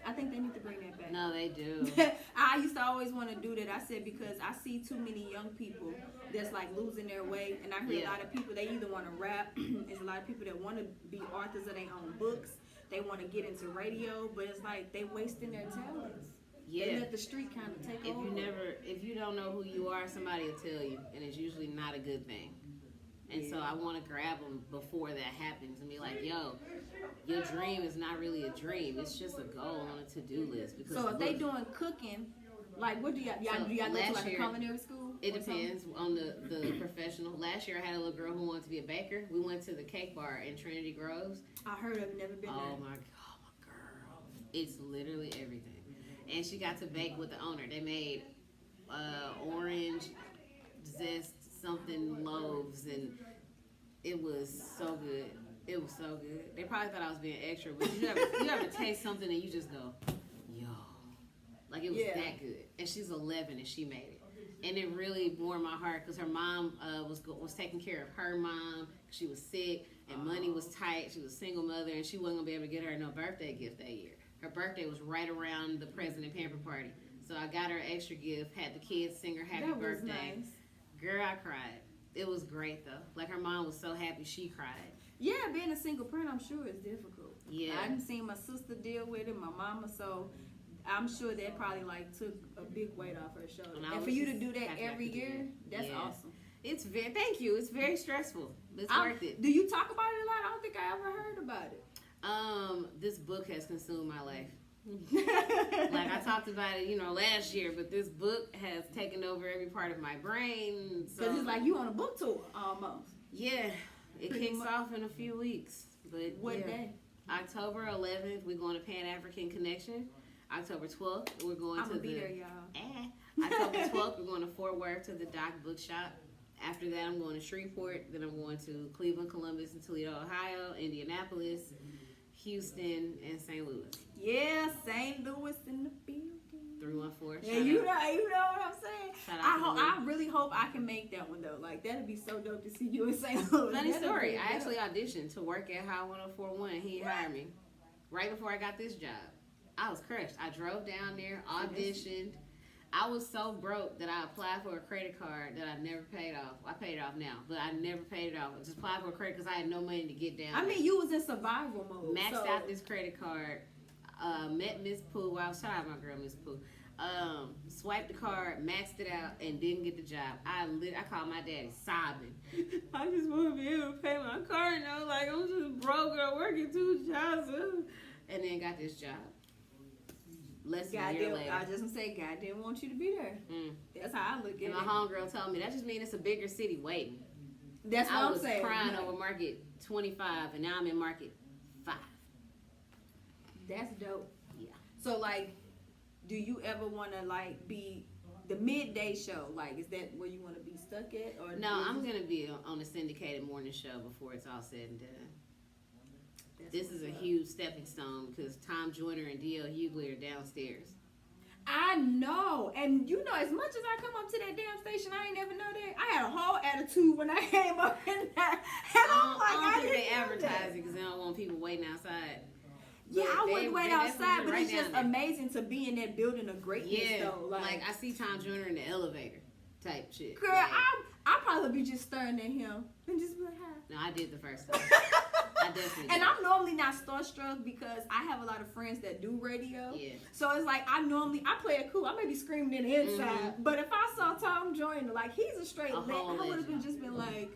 I think they need to bring that back. No, they do. I used to always want to do that. I said because I see too many young people that's like losing their way, and I hear a lot of people, they either want to rap, there's a lot of people that want to be authors of their own books, they want to get into radio, but it's like they wasting their talents. Yeah. They let the street kind of take over. If you don't know who you are, somebody will tell you, and it's usually not a good thing. And so I want to grab them before that happens and be like, yo, your dream is not really a dream. It's just a goal on a to-do list. Because so if they doing cooking, like what do y'all go to like a culinary school? It depends on the professional. Last year I had a little girl who wanted to be a baker. We went to the cake bar in Trinity Groves. I heard of it, never been there. Oh my girl. It's literally everything. And she got to bake with the owner. They made orange zest something loaves, and it was so good. It was so good. They probably thought I was being extra, but you ever taste something and you just go, yo. Like, it was that good. And she's 11 and she made it. And it really warmed my heart because her mom was taking care of her mom. She was sick and money was tight. She was a single mother and she wasn't going to be able to get her no birthday gift that year. Her birthday was right around the president pamper party. So I got her an extra gift, had the kids sing her happy birthday. Nice. Girl, I cried. It was great though. Like, her mom was so happy she cried. Yeah, being a single parent, I'm sure is difficult. Yeah. I didn't see my sister deal with it, my mama, so I'm sure that probably like took a big weight off her shoulder. And for you to do that every year, that's awesome. It's thank you. It's very stressful. It's worth it. Do you talk about it a lot? I don't think I ever heard about it. This book has consumed my life. Like, I talked about it, last year, but this book has taken over every part of my brain. So it's like you on a book tour almost. Yeah, it kicks off in a few weeks. But what day? October 11th, we're going to Pan African Connection. October 12th, we're going to be there, y'all. October 12th, we're going to Fort Worth to the Doc Bookshop. After that, I'm going to Shreveport. Then I'm going to Cleveland, Columbus, and Toledo, Ohio, Indianapolis, Houston, and St. Louis. Yeah, St. Louis in the building. 314. Yeah, you know what I'm saying. I really hope I can make that one though. Like, that'd be so dope to see you in St. Louis. Funny story. I actually auditioned to work at High 104.1. He hired me right before I got this job. I was crushed. I drove down there, auditioned. I was so broke that I applied for a credit card that I never paid off. I paid it off now, but I never paid it off. I just applied for a credit because I had no money to get down. I mean, you was in survival mode. Maxed out this credit card. Met Miss Pooh. Well, shout out my girl Miss Pooh. Swiped the card, maxed it out, and didn't get the job. I called my daddy sobbing. I just want to be able to pay my car note. Like, I'm just broke or working 2 jobs. And then got this job. Less than a year later. I was just going to say, God didn't want you to be there. That's how I look at it. And my homegirl told me, that just means it's a bigger city waiting. That's what I'm saying. I was crying over market 25, and now I'm in market 5. That's dope. Yeah. So, like, do you ever want to, like, be the midday show? Like, is that where you want to be stuck at? Or no, I'm going to be on a syndicated morning show before it's all said and done. This is a huge stepping stone because Tom Joyner and D.L. Hughley are downstairs. I know. And, you know, as much as I come up to that damn station, I ain't never know that. I had a whole attitude when I came up in there. And I don't think they advertise it because they don't want people waiting outside. Yeah, I wouldn't wait outside, but it's just amazing to be in that building of greatness, though. Like I see Tom Joyner in the elevator type shit. Girl, like, I'd probably be just staring at him and just be like, hi. No, I did the first time. I definitely did. And I'm normally not starstruck because I have a lot of friends that do radio. Yeah. So it's like I play it cool. I may be screaming in the inside, but if I saw Tom Joyner, like he's a straight legend, I would have just been like.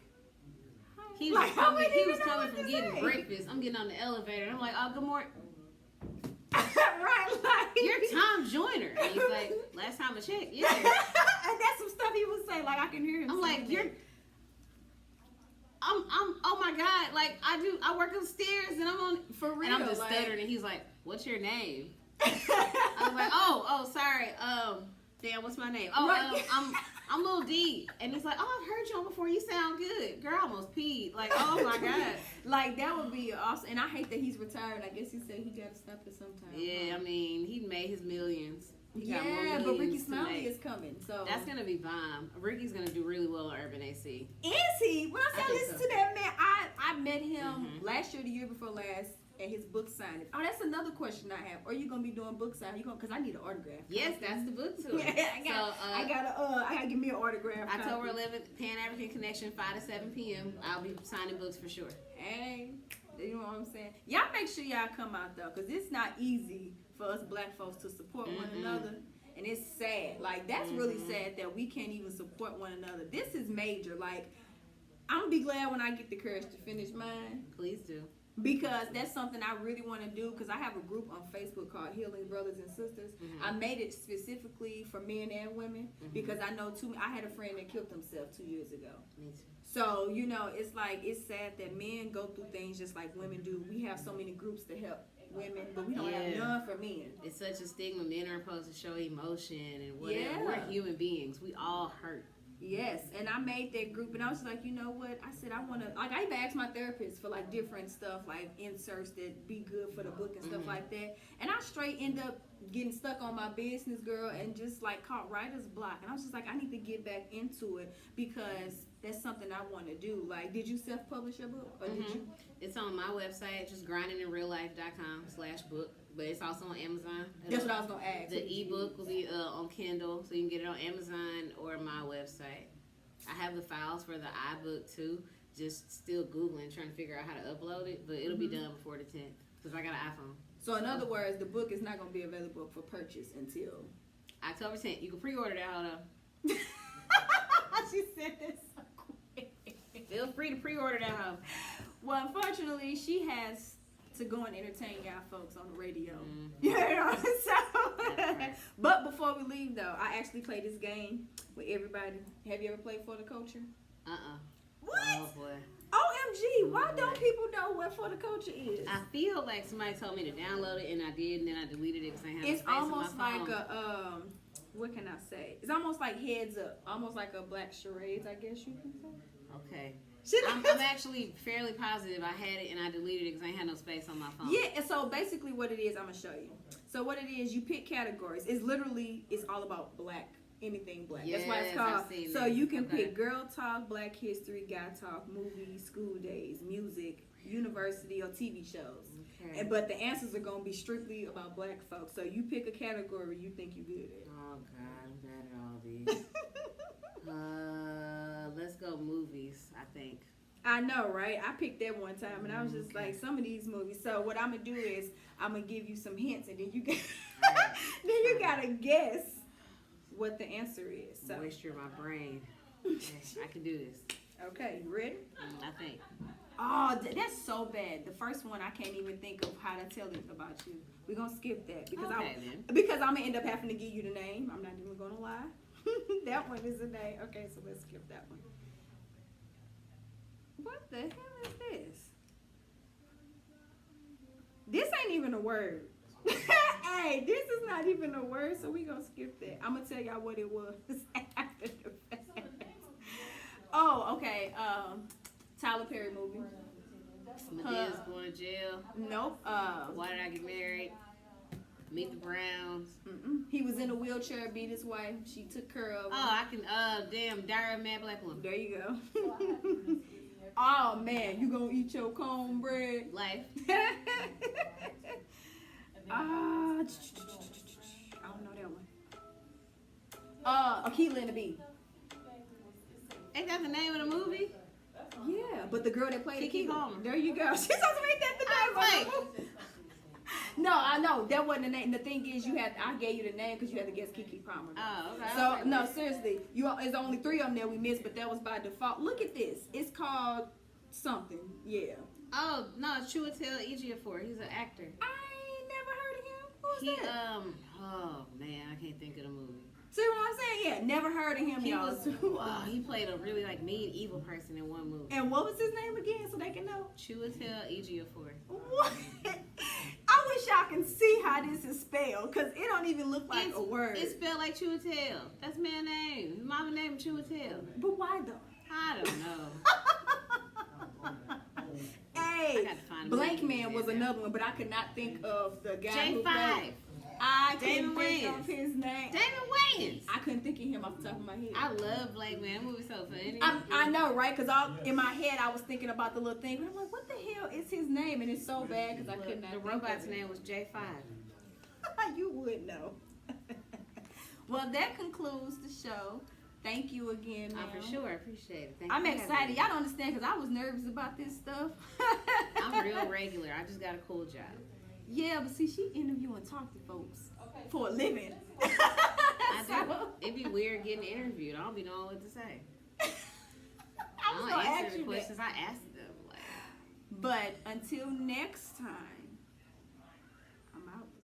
He was coming from getting breakfast. I'm getting on the elevator. And I'm like, oh, good morning. Right, like you're Tom Joyner. And he's like, last time I checked, yeah. And that's some stuff he would say. Like I can hear him. I'm like, oh my God, like I work upstairs and I'm on for real. And I'm just stuttering and he's like, what's your name? I was like, oh, sorry. Damn, what's my name? I'm Lil Dee. And he's like, oh, I've heard you on before. You sound good. Girl, I almost peed. Like, oh my God. Like, that would be awesome. And I hate that he's retired. I guess he said he got to stop it sometime. Yeah, I mean, he made his millions. Yeah, but Ricky Smiley is coming. So that's going to be bomb. Ricky's going to do really well on Urban AC. Is he? When I listen to that man, I met him last year, the year before last, at his book signing. Oh, that's another question I have. Are you gonna be doing book signing? Because I need an autograph. Yes, that's the book tour. Yeah, I gotta give me an autograph. October 11th, Pan African Connection, 5 to 7 p.m. I'll be signing books for sure. Hey, you know what I'm saying? Y'all make sure y'all come out though, because it's not easy for us black folks to support one another. And it's sad. Like, that's really sad that we can't even support one another. This is major. Like, I'm gonna be glad when I get the courage to finish mine. Please do. Because that's something I really want to do, because I have a group on Facebook called Healing Brothers and Sisters. I made it specifically for men and women because I know I had a friend that killed himself 2 years ago. Me too. So, you know, it's like, it's sad that men go through things just like women do. We have so many groups to help women, but we don't have none for men. It's such a stigma. Men are supposed to show emotion and whatever. Yeah. We're human beings. We all hurt. Yes, and I made that group, and I was like, you know what? I said I want to, like, I even asked my therapist for, like, different stuff, like inserts that be good for the book and stuff like that. And I straight end up getting stuck on my business, girl, and just, like, caught writer's block. And I was just like, I need to get back into it because that's something I want to do. Like, did you self-publish your book? Or did you? It's on my website, just grindinginreallife.com/book. But it's also on Amazon. That's what I was going to ask. The ebook will be on Kindle, so you can get it on Amazon or my website. I have the files for the iBook too. Just still Googling, trying to figure out how to upload it. But it'll be done before the 10th because I got an iPhone. So in other words, the book is not going to be available for purchase until October 10th. You can pre-order that, hold on. She said this so quick. Feel free to pre-order that, hoe. Well, unfortunately, she has to go and entertain y'all folks on the radio. You know, so. But before we leave, though, I actually play this game with everybody. Have you ever played For the Culture? What? Oh, boy. OMG, why don't people know what For the Culture is? I feel like somebody told me to download it, and I did, and then I deleted it because I had It's space almost on my phone. like a, what can I say? It's almost like Heads Up. Almost like a Black Charades, I guess you can say. Okay. I'm actually fairly positive I had it and I deleted it because I ain't had no space on my phone. Yeah, and so basically what it is, I'm going to show you. So what it is, you pick categories. It's all about black, anything black. Yes, that's why it's called. So that. You can pick girl talk, black history, guy talk, movies, school days, music, university, or TV shows. Okay. But the answers are going to be strictly about black folks. So you pick a category you think you're good at. Oh, God, I'm bad at all these. Let's go movies, I think. I know, right? I picked that one time, and I was just like, some of these movies. So what I'm going to do is I'm going to give you some hints, and then you Then you gotta guess what the answer is. So, Moisture in my brain. Okay, I can do this. okay, you ready? I think. Oh, that's so bad. The first one, I can't even think of how to tell it about you. We're gonna skip that because because I'm gonna end up having to give you the name. I'm not even gonna lie. That one is a name. Okay, so let's skip that one. What the hell is this? This ain't even a word. Hey, this is not even a word, so we gonna skip that. I'm gonna tell y'all what it was after the fact. Oh, okay. Tyler Perry movie. Medea's going to jail. Nope. Why did I get married? Meet the Browns. He was in a wheelchair, beat his wife. She took care of him. Oh, I can. Damn, Diary of a Mad Black Woman. There you go. Oh man, you gonna eat your cornbread? Life. I don't know that one. Akilah and the Bee. Ain't that the name of the movie? Yeah, but the girl that played Kiki Akilah. Palmer. There you go. She's supposed to make that the name of the movie. No, I know that wasn't the name. The thing is, I gave you the name because you had to guess Kiki Palmer. Oh, okay. So okay. no, seriously, there's only 3 of them that we missed, but that was by default. Look at this. It's called something. Yeah. Oh no, it's Chiwetel Ejiofor. He's an actor. I ain't never heard of him. Who's that? Oh man, I can't think of the movie. See what I'm saying? Yeah, never heard of him. He played a really mean, evil person in one movie. And what was his name again, so they can know? Chiwetel Ejiofor. What? I wish y'all can see how this is spelled, cause it don't even look like a word. It's spelled like Chiwetel. That's man's name. His mama named Chiwetel. But why though? I don't know. Hey, Blank Man was another one, but I could not think of the guy who played. I couldn't think of his name. David Wayans. I couldn't think of him off the top of my head. I love Blank Man. That movie's so funny. I know, right? Because in my head I was thinking about the little thing, but I'm like, what the hell is his name? And it's so bad because I could not. The robot's name was J5. You would know. Well, that concludes the show. Thank you again, ma'am. For sure. I appreciate it. I'm excited. Y'all don't understand because I was nervous about this stuff. I'm real regular. I just got a cool job. Yeah, but see, she interview and talk to folks for a living. I do. It'd be weird getting interviewed. I don't be knowing what to say. I don't answer the questions I ask them. But until next time.